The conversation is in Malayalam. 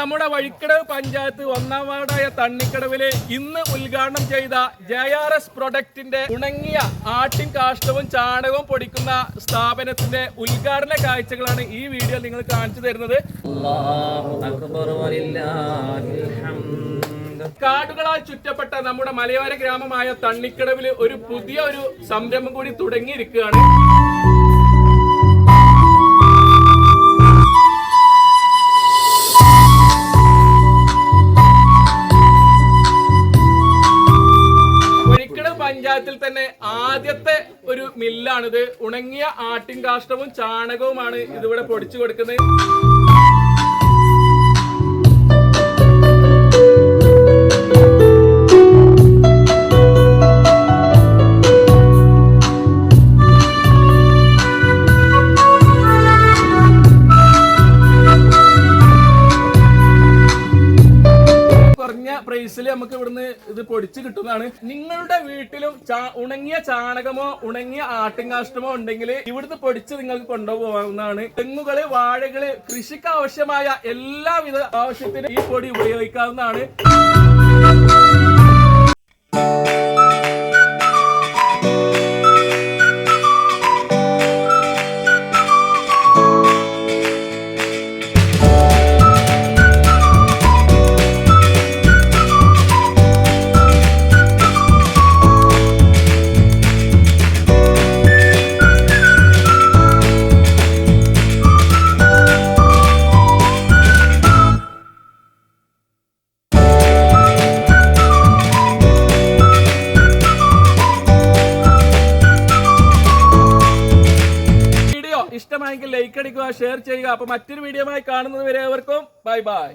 നമ്മുടെ വഴിക്കടവ് പഞ്ചായത്ത് 1-ാം വാർഡായ തണ്ണിക്കടവില് ഇന്ന് ഉദ്ഘാടനം ചെയ്ത JRS പ്രൊഡക്റ്റിന്റെ ഉണങ്ങിയ ആട്ടിൻ കാഷ്ടവും ചാണകവും പൊടിക്കുന്ന സ്ഥാപനത്തിന്റെ ഉദ്ഘാടന കാഴ്ചകളാണ് ഈ വീഡിയോ നിങ്ങൾ കാണിച്ചു തരുന്നത്. കാടുകളാൽ ചുറ്റപ്പെട്ട നമ്മുടെ മലയോര ഗ്രാമമായ തണ്ണിക്കടവില് ഒരു പുതിയ സംരംഭം കൂടി തുടങ്ങിയിരിക്കുകയാണ്. പഞ്ചായത്തിൽ തന്നെ ആദ്യത്തെ ഒരു മില്ലാണിത്. ഉണങ്ങിയ ആട്ടിൻ കാഷ്ടവും ചാണകവുമാണ് ഇതിവിടെ പൊടിച്ചു കൊടുക്കുന്നത്. പ്രൈസിൽ നമുക്ക് ഇവിടുന്ന് ഇത് പൊടിച്ച് കിട്ടുന്നതാണ്. നിങ്ങളുടെ വീട്ടിലും ഉണങ്ങിയ ചാണകമോ ഉണങ്ങിയ ആട്ടിൻകാഷ്ടമോ ഉണ്ടെങ്കിൽ ഇവിടുന്ന് പൊടിച്ച് നിങ്ങൾക്ക് കൊണ്ടുപോകാവുന്നതാണ്. തെങ്ങുകള്, വാഴകള്, കൃഷിക്ക് ആവശ്യമായ എല്ലാവിധ ആവശ്യത്തിനും ഈ പൊടി ഉപയോഗിക്കാവുന്നതാണ്. ഇഷ്ടമായെങ്കിൽ ലൈക്ക് അടിക്കുക, ഷെയർ ചെയ്യുക. അപ്പൊ മറ്റൊരു വീഡിയോ ആയി കാണുന്നത് വരെ ഏവർക്കും ബൈ ബൈ.